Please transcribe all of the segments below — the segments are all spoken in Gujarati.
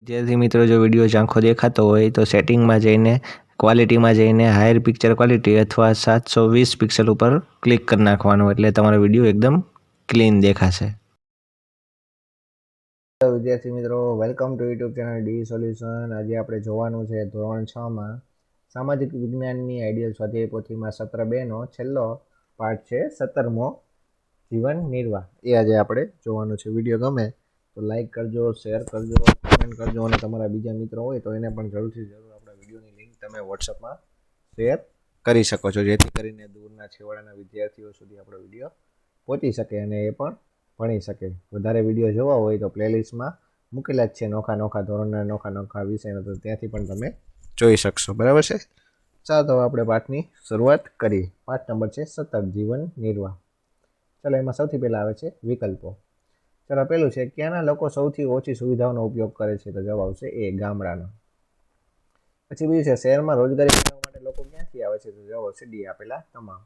विद्यार्थी मित्रों जो विडियो आँखों देखातो होय तो सेटिंग में जईने क्वॉलिटी में जईने हायर पिक्चर क्वॉलिटी अथवा 720 पिक्सल पर क्लिक कर नाखवानुं एटले तमारो विडियो एकदम क्लीन देखाशे। विद्यार्थी मित्रों welcome to YouTube channel D solution. आज आपणे जोवानुं छे धोरण 6 में सामाजिक विज्ञाननी आइडियल स्वाध्याय पोथीमां सत्र 2 नो छेल्लो पार्ट छे 17मो जीवन निर्वाह। ए आज आपणे जोवानुं छे। विडियो गमे तो लाइक करजो, शेर करजो, कमेंट करजो और तमारा बीजा मित्रों होय तो एने पण जरूरथी जरूर आपणा विडियोनी लिंक तमे व्हाट्सएप में शेर करी शको छो, जेथी करीने दूરના છેવાડાના વિદ્યાર્થીઓ સુધી આપણો વિડિયો પહોંચી શકે અને એ પણ ભણી શકે। વધારે વિડિયો જોવા હોય તો પ્લેલિસ્ટમાં મૂકેલા જ છે નોખા નોખા ધોરણના નોખા નોખા વિષયના, તો ત્યાંથી પણ તમે જોઈ શકશો। બરાબર છે। ચાલો તો આપણે પાઠની શરૂઆત કરીએ। પાઠ નંબર છે 17 જીવન નિર્વાહ। ચાલો એમાં સૌથી પહેલા આવે છે વિકલ્પો। ચાલો પહેલું છે ક્યાંના લોકો સૌથી ઓછી સુવિધાઓનો ઉપયોગ કરે છે, તો જવાબ આવશે એ ગામડાનો। પછી બીજું છે શહેરમાં રોજગારી મેળવવા માટે લોકો ક્યાંથી આવે છે, તો જવાબ આવશે ડી આપેલા તમામ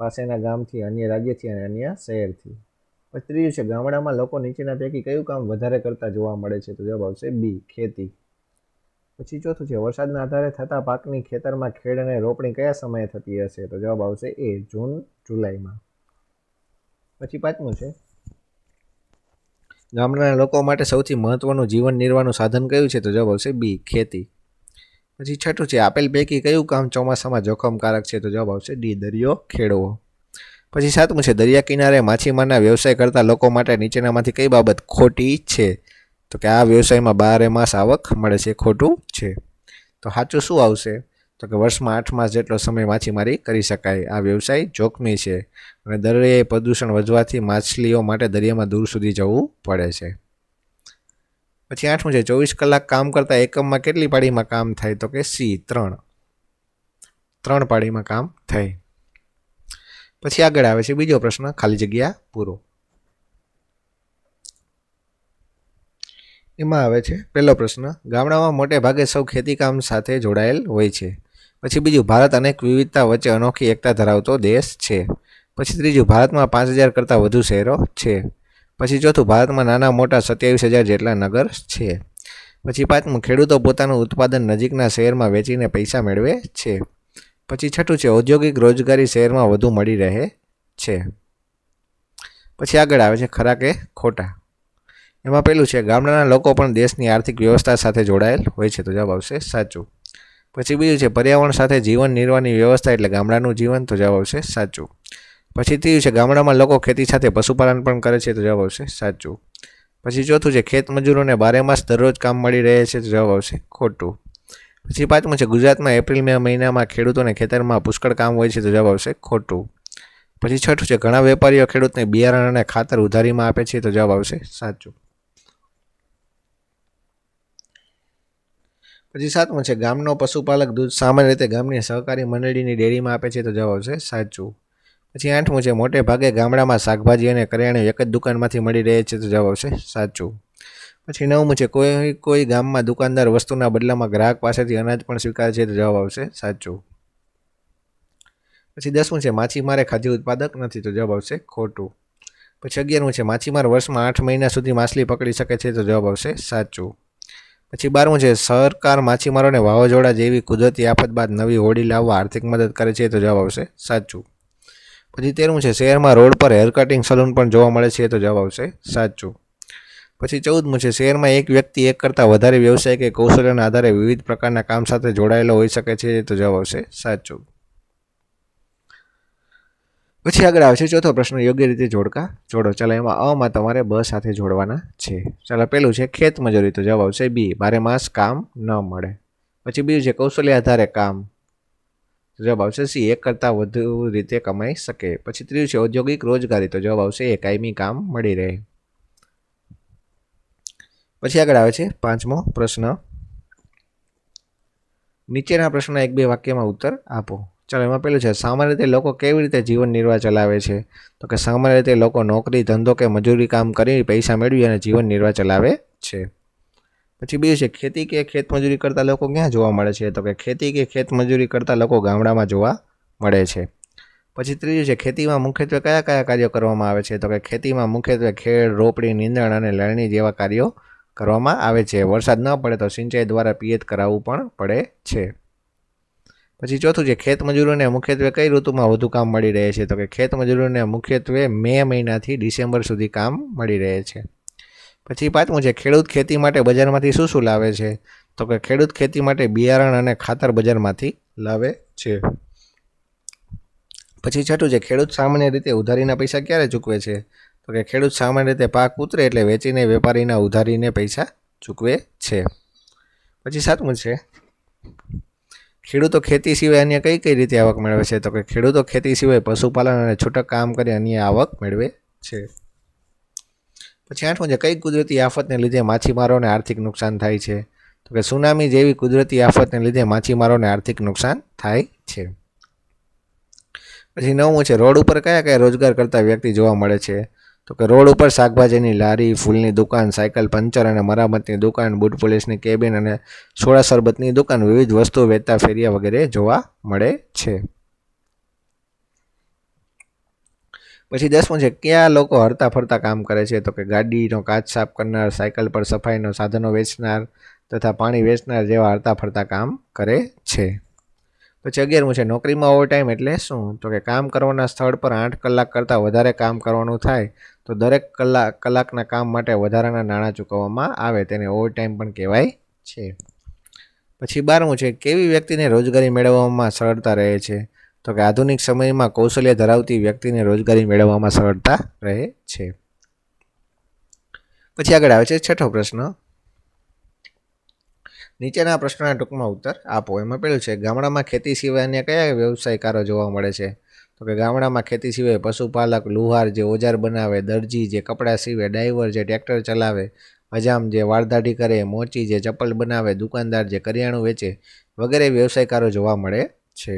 પાસેના ગામથી, અન્ય રાજ્યથી અને અન્ય શહેરથી। પછી ત્રીજું છે ગામડામાં લોકો નીચેના પૈકી કયું કામ વધારે કરતા જોવા મળે છે, તો જવાબ આવશે બી ખેતી। પછી ચોથું છે વરસાદના આધારે થતા પાકની ખેતરમાં ખેડ અને રોપણી કયા સમયે થતી હશે, તો જવાબ આવશે એ જૂન જુલાઈમાં। પછી પાંચમું છે ગામડાના લોકો માટે સૌથી મહત્વનું જીવન નિર્વાહનું સાધન કયું છે, તો જવાબ આવશે બી ખેતી। પછી છઠ્ઠું છે આપેલ પૈકી કયું કામ ચોમાસામાં જોખમકારક છે, તો જવાબ આવશે ડી દરિયો ખેડવો। પછી સાતમું છે દરિયા કિનારે માછીમારના વ્યવસાય કરતા લોકો માટે નીચેનામાંથી કઈ બાબત ખોટી છે, તો કે આ વ્યવસાયમાં 12 માસ આવક મળે છે, ખોટું છે। તો સાચું શું આવશે, તો કે વર્ષમાં 8 માસ જેટલો સમય માછીમારી કરી શકાય, આ વ્યવસાય જોખમી છે અને દરિયાઈ પ્રદૂષણ વધવાથી માછલીઓ માટે દરિયામાં દૂર સુધી જવું પડે છે। પછી આઠમું છે 24 કલાક કામ કરતા એકમમાં કેટલી પાળીમાં કામ થાય, તો કે સી 3 પાળીમાં કામ થાય। પછી આગળ આવે છે બીજો પ્રશ્ન ખાલી જગ્યા પૂરો। એમાં આવે છે પહેલો પ્રશ્ન ગામડામાં મોટે ભાગે સૌ ખેતી કામ સાથે જોડાયેલ હોય છે। પછી બીજું ભારત અનેક વિવિધતા વચ્ચે અનોખી એકતા ધરાવતો દેશ છે। પછી ત્રીજું ભારતમાં 5000 કરતાં વધુ શહેરો છે। પછી ચોથું ભારતમાં નાના મોટા 27,000 જેટલા નગર છે। પછી પાંચમું ખેડૂતો પોતાનું ઉત્પાદન નજીકના શહેરમાં વેચીને પૈસા મેળવે છે। પછી છઠ્ઠું છે ઔદ્યોગિક રોજગારી શહેરમાં વધુ મળી રહે છે। પછી આગળ આવે છે ખરા કે ખોટા। એમાં પહેલું છે ગામડાના લોકો પણ દેશની આર્થિક વ્યવસ્થા સાથે જોડાયેલ હોય છે, તો જવાબ આવશે સાચું। પછી બીજું છે પર્યાવરણ સાથે જીવન નિર્વાહની વ્યવસ્થા એટલે ગામડાનું જીવન, તો જવાબ આવશે સાચું। પછી ત્રીજું છે ગામડામાં લોકો ખેતી સાથે પશુપાલન પણ કરે છે, તો જવાબ આવશે સાચું। પછી ચોથું છે ખેત મજૂરોને 12 માસ દરરોજ કામ મળી રહે છે, તો જવાબ આવશે ખોટું। પછી પાંચમું છે ગુજરાતમાં એપ્રિલ મે મહિનામાં ખેડૂતોને ખેતરમાં પુષ્કળ કામ હોય છે, તો જવાબ આવશે ખોટું। પછી છઠ્ઠું છે ઘણા વેપારીઓ ખેડૂતને બિયારણ અને ખાતર ઉધારીમાં આપે છે, તો જવાબ આવશે સાચું। પછી સાતમું છે ગામનો પશુપાલક દૂધ સામાન્ય રીતે ગામની સહકારી મંડળીની ડેરીમાં આપે છે, તો જવાબ આવશે સાચું। પછી આઠમું છે મોટે ભાગે ગામડામાં શાકભાજી અને કરિયાણું એક જ દુકાનમાંથી મળી રહે છે, તો જવાબ આવશે સાચું। પછી નવમું છે કોઈ ગામમાં દુકાનદાર વસ્તુના બદલામાં ગ્રાહક પાસેથી અનાજ પણ સ્વીકારે છે, તો જવાબ આવશે સાચું। પછી 10મું છે માછીમાર ખાદ્ય ઉત્પાદક નથી, તો જવાબ આવશે ખોટું। પછી 11મું છે માછીમાર વર્ષમાં 8 મહિના સુધી માછલી પકડી શકે છે, તો જવાબ આવશે સાચું। પછી 12મું છે સરકાર માછીમારોને વાવાઝોડા જેવી કુદરતી આફત બાદ નવી હોડી લાવવા આર્થિક મદદ કરે છે, તો જવાબ આવશે સાચું। પછી 13મું છે શહેરમાં રોડ પર હેર કટિંગ સલૂન પણ જોવા મળે છે, તો જવાબ આવશે સાચું। પછી 14મું છે શહેરમાં એક વ્યક્તિ એક કરતાં વધારે વ્યવસાય કે કૌશલ્યના આધારે વિવિધ પ્રકારના કામ સાથે જોડાયેલો હોઈ શકે છે, તો જવાબ આવશે સાચું। પછી આગળ આવે છે ચોથો પ્રશ્ન યોગ્ય રીતે જોડકા જોડો। ચાલો એમાં અમાં તમારે બ સાથે જોડવાના છે। ચાલો પહેલું છે ખેત મજૂરી, તો જવાબ આવશે બી 12 માસ કામ ન મળે। પછી બીજું છે કૌશલ્ય આધારે કામ, તો જવાબ આવશે સી એક કરતાં વધુ રીતે કમાઈ શકે। પછી ત્રીજું છે ઔદ્યોગિક રોજગારી, તો જવાબ આવશે એ કાયમી કામ મળી રહે। પછી આગળ આવે છે પાંચમો પ્રશ્ન નીચેના પ્રશ્નના 1-2 વાક્યમાં ઉત્તર આપો। ચાલો એમાં પહેલું છે સામાન્ય રીતે લોકો કેવી રીતે જીવન નિર્વાહ ચલાવે છે, તો કે સામાન્ય રીતે લોકો નોકરી ધંધો કે મજૂરી કામ કરી પૈસા મેળવી અને જીવન નિર્વાહ ચલાવે છે। પછી બીજું છે ખેતી કે ખેત મજૂરી કરતા લોકો ક્યાં જોવા મળે છે, તો કે ખેતી કે ખેત મજૂરી કરતા લોકો ગામડામાં જોવા મળે છે। પછી ત્રીજું છે ખેતીમાં મુખ્યત્વે કયા કયા કાર્યો કરવામાં આવે છે, તો કે ખેતીમાં મુખ્યત્વે ખેડ રોપણી નીંદણ અને લણણી જેવા કાર્યો કરવામાં આવે છે. વરસાદ ન પડે તો સિંચાઈ દ્વારા પિયત કરાવવું પણ પડે છે. પછી ચોથું છે, ખેત મજૂરોને મુખ્યત્વે કઈ ઋતુમાં વધુ કામ મળી રહે છે? તો કે ખેત મજૂરોને મુખ્યત્વે મે મહિનાથી ડિસેમ્બર સુધી કામ મળી રહે છે. પછી પાંચમું છે, ખેડૂત ખેતી માટે બજારમાંથી શું શું લાવે છે? તો કે ખેડૂત ખેતી માટે બિયારણ અને ખાતર બજારમાંથી લાવે છે. પછી છઠ્ઠું છે, ખેડૂત સામાન્ય રીતે ઉધારીના પૈસા ક્યારે ચૂકવે છે? તો કે ખેડૂત સામાન્ય રીતે પાક ઉતરે એટલે વેચીને વેપારીના ઉધારીને પૈસા ચૂકવે છે. પછી સાતમું છે, ખેડૂતો ખેતી સિવાય અન્ય કઈ કઈ રીતે આવક મેળવે છે? તો કે ખેડૂતો ખેતી સિવાય પશુપાલન અને છૂટક કામ કરી અન્ય આવક મેળવે છે. પછી આઠમું છે, કઈ કુદરતી આફતને લીધે માછીમારોને આર્થિક નુકસાન થાય છે? તો કે સુનામી જેવી કુદરતી આફતને લીધે માછીમારોને આર્થિક નુકસાન થાય છે. પછી નવમું છે, રોડ ઉપર કયા કયા રોજગાર કરતા વ્યક્તિ જોવા મળે છે? તો કે રોડ ઉપર શાકભાજીની લારી, ફૂલની દુકાન, સાયકલ પંચર અને મરામતની દુકાન, બુટ પોલીસની કેબિન અને સોડા શરબતની દુકાન, વિવિધ વસ્તુઓ વેચતા ફેરિયા વગેરે જોવા મળે છે. પછી 10મું છે, કયા લોકો હરતા ફરતા કામ કરે છે? તો કે ગાડીનો કાચ સાફ કરનાર, સાયકલ પર સફાઈનો સાધનો વેચનાર તથા પાણી વેચનાર જેવા હરતા ફરતા કામ કરે છે. પછી 11મું છે, નોકરીમાં ઓવરટાઈમ એટલે શું? તો કે કામ કરવાના સ્થળ પર 8 કલાક કરતાં વધારે કામ કરવાનું થાય તો દરેક કલાકના કામ માટે વધારાના નાણાં ચૂકવવામાં આવે, તેને ઓવરટાઈમ પણ કહેવાય છે. પછી 12મું છે, કેવી વ્યક્તિને રોજગારી મેળવવામાં સરળતા રહે છે? તો કે આધુનિક સમયમાં કૌશલ્ય ધરાવતી વ્યક્તિને રોજગારી મેળવવામાં સરળતા રહે છે. પછી આગળ આવે છે છઠ્ઠો પ્રશ્ન, નીચેના પ્રશ્નોના ટૂંકમાં ઉત્તર આપો. એમાં પેલું છે, ગામડામાં ખેતી સિવાય અન્ય કયા વ્યવસાયકારો જોવા મળે છે? તો કે ગામડામાં ખેતી સિવાય પશુપાલક, લુહાર જે ઓજાર બનાવે, દરજી જે કપડાં સીવે, ડાઈવર જે ટ્રેક્ટર ચલાવે, હજામ જે વાળદાઢી કરે, મોચી જે ચપ્પલ બનાવે, દુકાનદાર જે કરિયાણું વેચે વગેરે વ્યવસાયકારો જોવા મળે છે.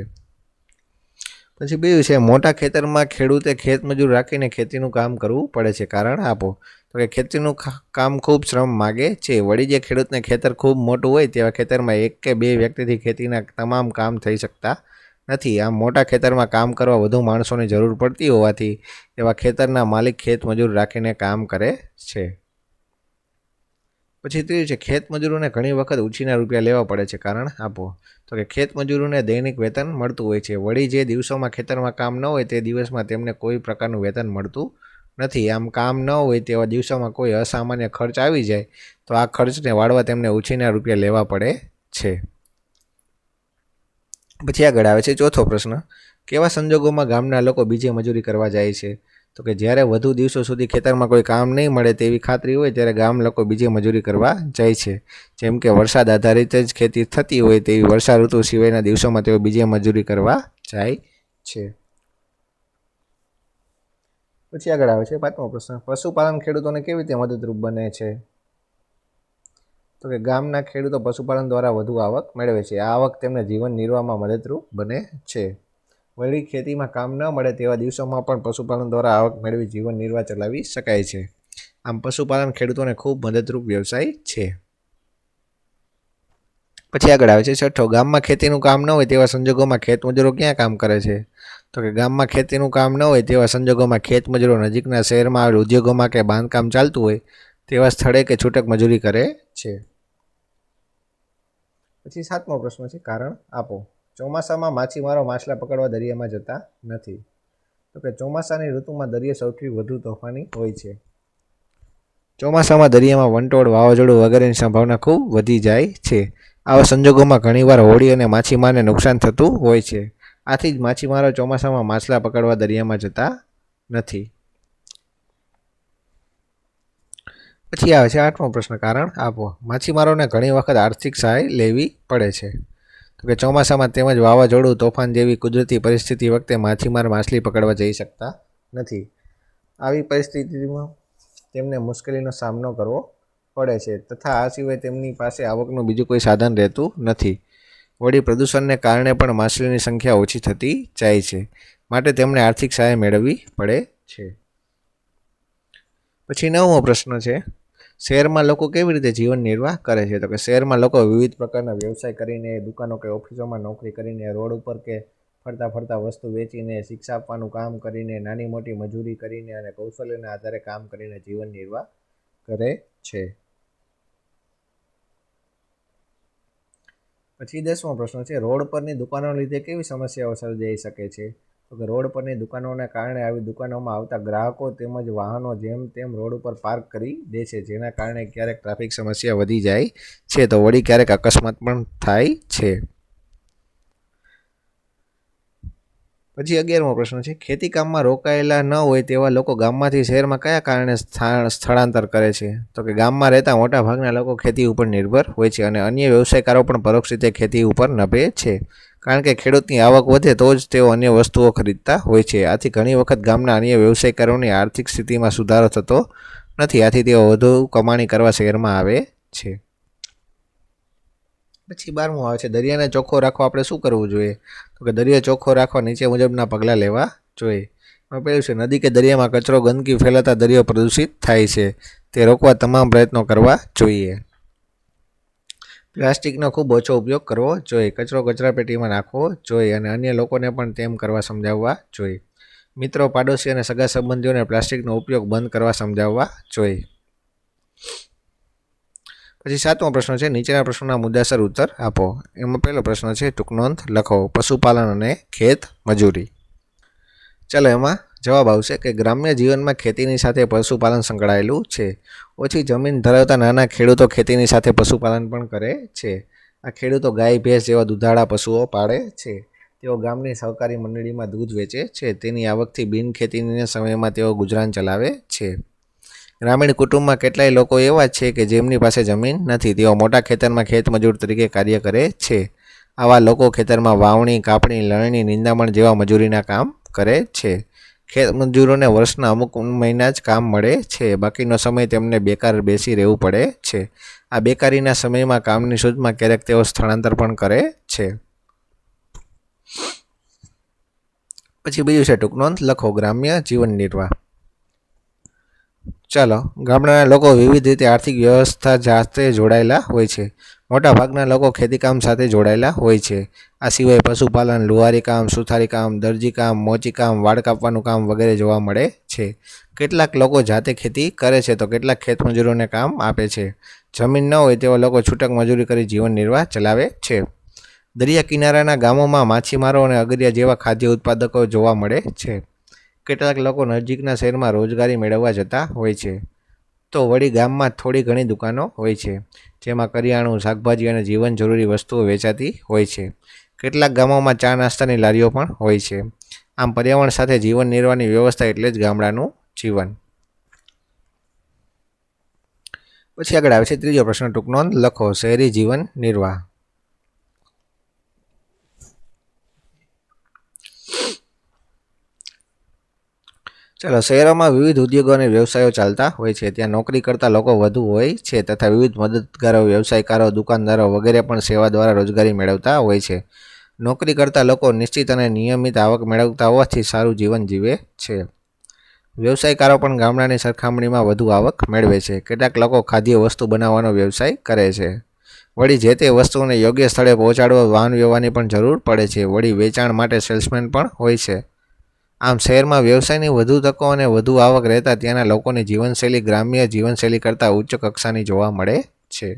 પછી બીજું છે, મોટા ખેતરમાં ખેડૂતે ખેત મજૂર રાખીને ખેતીનું કામ કરવું પડે છે, કારણ આપો. તો કે ખેતીનું કામ ખૂબ શ્રમ માગે છે. વળી જે ખેડૂતને ખેતર ખૂબ મોટું હોય તેવા ખેતરમાં 1 કે 2 વ્યક્તિથી ખેતીના તમામ કામ થઈ શકતા નથી. આમ મોટા ખેતરમાં કામ કરવા વધુ માણસોની જરૂર પડતી હોવાથી એવા ખેતરના માલિક ખેત મજૂર રાખીને કામ કરે છે. પછી ત્રીજું છે, ખેત મજૂરોને ઘણી વખત ઉછીના રૂપિયા લેવા પડે છે, કારણ આપો. તો કે ખેત મજૂરોને દૈનિક વેતન મળતું હોય છે. વળી જે દિવસોમાં ખેતરમાં કામ ન હોય તે દિવસમાં તેમને કોઈ પ્રકારનું વેતન મળતું નથી. આમ કામ ન હોય તેવા દિવસોમાં કોઈ અસામાન્ય ખર્ચ આવી જાય તો આ ખર્ચને વાળવા તેમને ઉછીના રૂપિયા લેવા પડે છે. પછી આગળ આવે છે ચોથો પ્રશ્ન, કેવા સંજોગોમાં ગામના લોકો બીજે મજૂરી કરવા જાય છે? તો કે જ્યારે વધુ દિવસો સુધી ખેતરમાં કોઈ કામ નહીં મળે તેવી ખાતરી હોય ત્યારે ગામ લોકો બીજે મજૂરી કરવા જાય છે. જેમ કે વરસાદ આધારિત જ ખેતી થતી હોય તેવી વર્ષા ઋતુ સિવાયના દિવસોમાં તેઓ બીજે મજૂરી કરવા જાય છે. પછી આગળ આવે છે પાંચમો પ્રશ્ન, પશુપાલન ખેડૂતોને કેવી રીતે મદદરૂપ બને છે? તો કે ગામના ખેડૂતો પશુપાલન દ્વારા વધુ આવક મેળવે છે. આ આવક તેમને જીવન નિર્વાહમાં મદદરૂપ બને છે. વળી ખેતીમાં કામ ન મળે તેવા દિવસોમાં પણ પશુપાલન દ્વારા આવક મેળવી જીવન નિર્વાહ ચલાવી શકાય છે. આમ પશુપાલન ખેડૂતોને ખૂબ મદદરૂપ વ્યવસાય છે. પછી આગળ આવે છે છઠ્ઠો, ગામમાં ખેતીનું કામ ન હોય તેવા સંજોગોમાં ખેત મજૂરો ક્યાં કામ કરે છે? તો કે ગામમાં ખેતીનું કામ ન હોય તેવા સંજોગોમાં ખેત મજૂરો નજીકના શહેરમાં આવેલ ઉદ્યોગોમાં કે બાંધકામ ચાલતું હોય તેવા સ્થળે કે છૂટક મજૂરી કરે છે. પછી સાતમો પ્રશ્ન છે, કારણ આપો. ચોમાસામાં માછીમારો માછલા પકડવા દરિયામાં જતા નથી. તો કે ચોમાસાની ઋતુમાં દરિયો સૌથી વધુ તોફાની હોય છે. ચોમાસામાં દરિયામાં વંટોળ, વાવાઝોડું વગેરેની સંભાવના ખૂબ વધી જાય છે. આવા સંજોગોમાં ઘણીવાર હોડી અને માછીમારને નુકસાન થતું હોય છે. આથી જ માછીમારો ચોમાસામાં માછલા પકડવા દરિયામાં જતા નથી. પછી આવે છે આઠમો પ્રશ્ન, કારણ આપો. માછીમારોને ઘણી વખત આર્થિક સહાય લેવી પડે છે. તો કે ચોમાસામાં તેમજ વાવાઝોડું, તોફાન જેવી કુદરતી પરિસ્થિતિ વખતે માછીમાર માછલી પકડવા જઈ શકતા નથી. આવી પરિસ્થિતિમાં તેમને મુશ્કેલીનો સામનો કરવો પડે છે તથા આ સિવાય તેમની પાસે આવકનું બીજું કોઈ સાધન રહેતું નથી. વળી પ્રદૂષણને કારણે પણ માછલીની સંખ્યા ઓછી થતી જાય છે, માટે તેમણે આર્થિક સહાય મેળવવી પડે છે. પછી 9મો પ્રશ્ન છે, શહેરમાં લોકો કેવી રીતે જીવન નિર્વાહ કરે છે? તો કે શહેરમાં લોકો વિવિધ પ્રકારના વ્યવસાય કરીને, દુકાનો કે ઓફિસોમાં નોકરી કરીને, રોડ ઉપર કે ફરતા વસ્તુ વેચીને, શિક્ષા આપવાનું કામ કરીને, નાની મોટી મજૂરી કરીને અને કૌશલ્યના આધારે કામ કરીને જીવન નિર્વાહ કરે છે. પછી 10મો પ્રશ્ન છે, રોડ પરની દુકાનોના લીધે કેવી સમસ્યાઓ સર્જાઈ શકે છે? તો કે રોડ પરની દુકાનોના કારણે આવી દુકાનોમાં આવતા ગ્રાહકો તેમજ વાહનો જેમ તેમ રોડ ઉપર પાર્ક કરી દે છે, જેના કારણે ક્યારેક ટ્રાફિક સમસ્યા વધી જાય છે, તો વળી ક્યારેક અકસ્માત પણ થાય છે. પછી 11મો પ્રશ્ન છે, ખેતી કામમાં રોકાયેલા ન હોય તેવા લોકો ગામમાંથી શહેરમાં કયા કારણે સ્થળાંતર કરે છે? તો કે ગામમાં રહેતા મોટા ભાગના લોકો ખેતી ઉપર નિર્ભર હોય છે અને અન્ય વ્યવસાયકારો પણ પરોક્ષ રીતે ખેતી ઉપર નભે છે, કારણ કે ખેડૂતની આવક વધે તો જ તેઓ અન્ય વસ્તુઓ ખરીદતા હોય છે. આથી ઘણી વખત ગામના અન્ય વ્યવસાયકારોની આર્થિક સ્થિતિમાં સુધારો થતો નથી, આથી તેઓ વધુ કમાણી કરવા શહેરમાં આવે છે. પછી 12મું આવે છે, દરિયાને ચોખ્ખો રાખવા આપણે શું કરવું જોઈએ? તો કે દરિયો ચોખ્ખો રાખવા નીચે મુજબના પગલાં લેવા જોઈએ. પહેલું છે, નદી કે દરિયામાં કચરો ગંદકી ફેલાતા દરિયો પ્રદૂષિત થાય છે, તે રોકવા તમામ પ્રયત્નો કરવા જોઈએ. પ્લાસ્ટિકનો ખૂબ ઓછો ઉપયોગ કરવો જોઈએ. કચરો કચરાપેટીમાં નાખવો જોઈએ અને અન્ય લોકોને પણ તેમ કરવા સમજાવવા જોઈએ. મિત્રો, પાડોશી અને સગા સંબંધીઓને પ્લાસ્ટિકનો ઉપયોગ બંધ કરવા સમજાવવા જોઈએ. પછી 7મો પ્રશ્ન છે, નીચેના પ્રશ્નોના મુદ્દાસર ઉત્તર આપો. એમાં પહેલો પ્રશ્ન છે, ટૂંક નોંધ લખો, પશુપાલન અને ખેત મજૂરી. ચાલો એમાં જવાબ આવશે કે ગ્રામ્ય જીવનમાં ખેતીની સાથે પશુપાલન સંકળાયેલું છે. ઓછી જમીન ધરાવતા નાના ખેડૂતો ખેતીની સાથે પશુપાલન પણ કરે છે. આ ખેડૂતો ગાય, ભેંસ જેવા દુધાળા પશુઓ પાળે છે. તેઓ ગામની સહકારી મંડળીમાં દૂધ વેચે છે. તેની આવકથી બિનખેતીના સમયમાં તેઓ ગુજરાન ચલાવે છે. ગ્રામીણ કુટુંબમાં કેટલાય લોકો એવા છે કે જેમની પાસે જમીન નથી. તેઓ મોટા ખેતરમાં ખેતમજૂર તરીકે કાર્ય કરે છે. આવા લોકો ખેતરમાં વાવણી, કાપણી, લણણી, નિંદામણ જેવા મજૂરીના કામ કરે છે. ખેતમજૂરોને વર્ષના અમુક મહિના જ કામ મળે છે. બાકીનો સમય તેમને બેકાર બેસી રહેવું પડે છે. આ બેકારીના સમયમાં કામની શોધમાં ક્યારેક તેઓ સ્થળાંતર પણ કરે છે. પછી બીજું છે, ટૂંક નોંધ લખો, ગ્રામ્ય જીવન નિર્વાહ. ચાલો, ગામડાના લોકો વિવિધ રીતે આર્થિક વ્યવસ્થા સાથે જોડાયેલા હોય છે. મોટા ભાગના લોકો ખેતીકામ સાથે જોડાયેલા હોય છે. આ સિવાય પશુપાલન, લુહારી કામ, સુથારી કામ, દરજી કામ, મોચી કામ, વાડ કાપવાનું કામ વગેરે જોવા મળે છે. કેટલાક લોકો જાતે ખેતી કરે છે તો કેટલાક ખેતમજૂરોને કામ આપે છે. જમીન ન હોય તેવા લોકો છૂટક મજૂરી કરી જીવન નિર્વાહ ચલાવે છે. દરિયા કિનારાના ગામોમાં માછીમારો અને અગરિયા જેવા ખાદ્ય ઉત્પાદકો જોવા મળે છે. કેટલાક લોકો નજીકના શહેરમાં રોજગારી મેળવવા જતા હોય છે. તો વળી ગામમાં થોડી ઘણી દુકાનો હોય છે, જેમાં કરિયાણું, શાકભાજી અને જીવન જરૂરી વસ્તુઓ વેચાતી હોય છે. કેટલાક ગામોમાં ચા નાસ્તાની લારીઓ પણ હોય છે. આમ પર્યાવરણ સાથે જીવન નિર્વાહની વ્યવસ્થા એટલે જ ગામડાનું જીવન. પછી આગળ આવે છે ત્રીજો પ્રશ્ન, ટૂંક નોંધ લખો, શહેરી જીવન નિર્વાહ. ચાલો, શહેરોમાં વિવિધ ઉદ્યોગો અને વ્યવસાયો ચાલતા હોય છે. ત્યાં નોકરી કરતા લોકો વધુ હોય છે તથા વિવિધ મદદગારો, વ્યવસાયકારો, દુકાનદારો વગેરે પણ સેવા દ્વારા રોજગારી મેળવતા હોય છે. નોકરી કરતા લોકો નિશ્ચિત અને નિયમિત આવક મેળવતા હોવાથી સારું જીવન જીવે છે. વ્યવસાયકારો પણ ગામડાની સરખામણીમાં વધુ આવક મેળવે છે. કેટલાક લોકો ખાદ્ય વસ્તુ બનાવવાનો વ્યવસાય કરે છે. વળી જે તે વસ્તુઓને યોગ્ય સ્થળે પહોંચાડવા વાહન વ્યવહારની પણ જરૂર પડે છે. વળી વેચાણ માટે સેલ્સમેન પણ હોય છે. આમ શહેરમાં વ્યવસાયની વધુ તકો અને વધુ આવક રહેતા ત્યાંના લોકોની જીવનશૈલી ગ્રામ્ય જીવનશૈલી કરતાં ઉચ્ચ કક્ષાની જોવા મળે છે.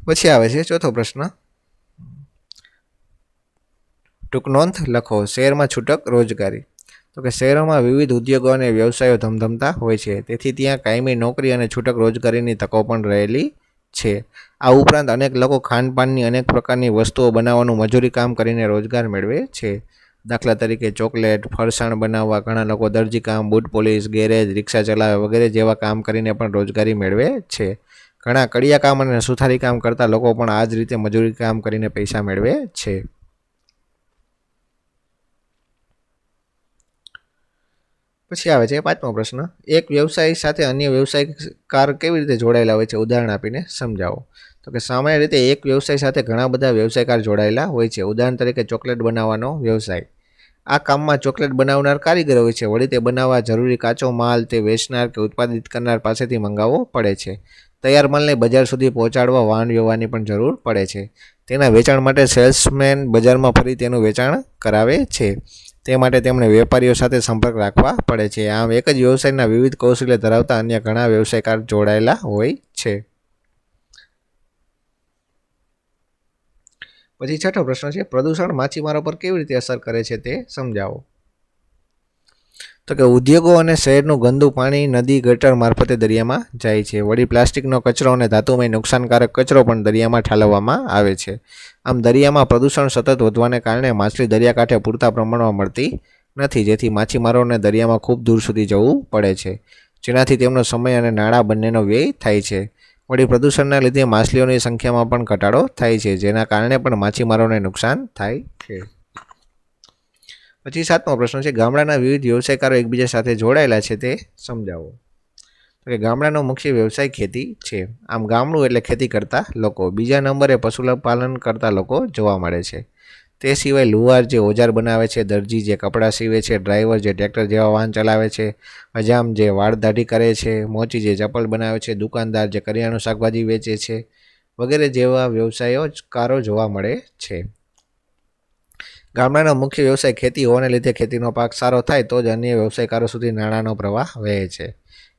પછી આવે છે ચોથો પ્રશ્ન, ટૂંક નોંધ લખો, શહેરમાં છૂટક રોજગારી. તો કે શહેરોમાં વિવિધ ઉદ્યોગો અને વ્યવસાયો ધમધમતા હોય છે. તેથી ત્યાં કાયમી નોકરી અને છૂટક રોજગારીની તકો પણ રહેલી છે. આ ઉપરાંત અનેક લોકો ખાનપાનની અનેક પ્રકારની વસ્તુઓ બનાવવાનું મજૂરી કામ કરીને રોજગાર મેળવે છે. દાખલા તરીકે ચોકલેટ, ફરસાણ બનાવવા. ઘણા લોકો દરજી કામ, બૂટ પોલિશ, ગેરેજ, રિક્ષા ચલાવે વગેરે જેવા કામ કરીને પણ રોજગારી મેળવે છે. ઘણા કડિયા કામ અને સુથારી કામ કરતા લોકો પણ આ જ રીતે મજૂરી કામ કરીને પૈસા મેળવે છે. પછી આવે છે પાંચમો પ્રશ્ન, એક વ્યવસાય સાથે અન્ય વ્યવસાયકાર કેવી રીતે જોડાયેલા હોય છે? ઉદાહરણ આપીને સમજાવો. તો કે સામાન્ય રીતે એક વ્યવસાય સાથે ઘણા બધા વ્યવસાયકાર જોડાયેલા હોય છે. ઉદાહરણ તરીકે ચોકલેટ બનાવવાનો વ્યવસાય. આ કામમાં ચોકલેટ બનાવનાર કારીગર હોય છે. વળી તે બનાવવા જરૂરી કાચો માલ તે વેચનાર કે ઉત્પાદિત કરનાર પાસેથી મંગાવવો પડે છે. તૈયાર માલને બજાર સુધી પહોંચાડવા વાહન વ્યવહારની પણ જરૂર પડે છે. તેના વેચાણ માટે સેલ્સમેન બજારમાં ફરી તેનું વેચાણ કરાવે છે. તે માટે તેમણે વેપારીઓ સાથે સંપર્ક રાખવા પડે છે. આમ એક જ વ્યવસાયના વિવિધ કૌશલ્ય ધરાવતા અન્ય ઘણા વ્યવસાયકાર જોડાયેલા હોય છે. પછી છઠ્ઠો પ્રશ્ન છે, પ્રદૂષણ માછીમારો પર કેવી રીતે અસર કરે છે તે સમજાવો. તો કે ઉદ્યોગો અને શહેરનું ગંદુ પાણી નદી ગટર મારફતે દરિયામાં જાય છે. વળી પ્લાસ્ટિકનો કચરો અને ધાતુમય નુકસાનકારક કચરો પણ દરિયામાં ઠાલવવામાં આવે છે. આમ દરિયામાં પ્રદૂષણ સતત વધવાને કારણે માછલી દરિયાકાંઠે પૂરતા પ્રમાણમાં મળતી નથી, જેથી માછીમારોને દરિયામાં ખૂબ દૂર સુધી જવું પડે છે, જેનાથી તેમનો સમય અને નાણાં બંનેનો વ્યય થાય છે. વળી પ્રદૂષણના લીધે માછલીઓની સંખ્યામાં પણ ઘટાડો થાય છે, જેના કારણે પણ માછીમારોને નુકસાન થાય છે. પછી 7મો પ્રશ્ન છે, ગામડાના વિવિધ વ્યવસાયકારો એકબીજા સાથે જોડાયેલા છે તે સમજાવો. તો કે ગામડાનો મુખ્ય વ્યવસાય ખેતી છે. આમ ગામડું એટલે ખેતી કરતા લોકો. બીજા નંબરે પશુપાલન કરતા લોકો જોવા મળે છે. તે સિવાય લુહાર જે ઓજાર બનાવે છે, દરજી જે કપડાં સીવે છે, ડ્રાઈવર જે ટ્રેક્ટર જેવા વાહન ચલાવે છે, હજામ જે વાળ દાઢી કરે છે, મોચી જે ચપ્પલ બનાવે છે, દુકાનદાર જે કરિયાણું શાકભાજી વેચે છે, વગેરે જેવા વ્યવસાયકારો જોવા મળે છે. ગામડાનો મુખ્ય વ્યવસાય ખેતી હોવાને લીધે ખેતીનો પાક સારો થાય તો જ અન્ય વ્યવસાયકારો સુધી નાણાંનો પ્રવાહ વહે છે.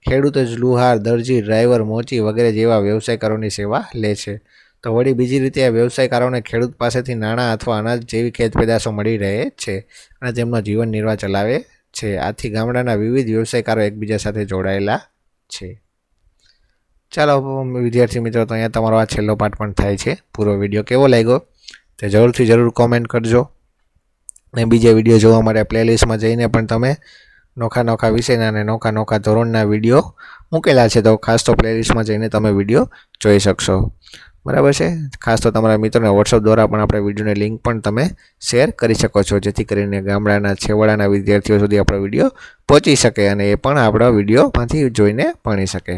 ખેડૂતો જ લુહાર, દરજી, ડ્રાઈવર, મોચી વગેરે જેવા વ્યવસાયકારોની સેવા લે છે. તો વળી બીજી રીતે આ વ્યવસાયકારોને ખેડૂત પાસેથી નાણાં અથવા અનાજ જેવી ખેત પેદાશો મળી રહે છે અને તેમનો જીવન નિર્વાહ ચલાવે છે. આથી ગામડાના વિવિધ વ્યવસાયકારો એકબીજા સાથે જોડાયેલા છે. ચાલો વિદ્યાર્થી મિત્રો, તો અહીંયા તમારો આ છેલ્લો પાઠ પણ થાય છે. પૂરો વિડીયો કેવો લાગ્યો તે જરૂર કોમેન્ટ કરજો. અને બીજા વિડીયો જોવા માટે પ્લેલિસ્ટમાં જઈને પણ તમે નોખા વિષયના અને નોખા ધોરણના વિડીયો મૂકેલા છે, તો ખાસ તો પ્લેલિસ્ટમાં જઈને તમે વિડીયો જોઈ શકશો. બરાબર છે. ખાસ તો તમારા મિત્રોને વોટ્સઅપ દ્વારા પણ આપણે વિડીયોની લિંક પણ તમે શેર કરી શકો છો, જેથી કરીને ગામડાના છેવાડાના વિદ્યાર્થીઓ સુધી આપણો વિડીયો પહોંચી શકે અને એ પણ આપણા વિડીયોમાંથી જોઈને ભણી શકે.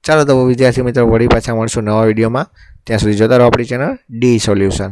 ચાલો તો વિદ્યાર્થી મિત્રો, વળી પાછા મળશું નવા વિડીયોમાં. ત્યાં સુધી જોતા રહો આપણી ચેનલ ડી સોલ્યુશન.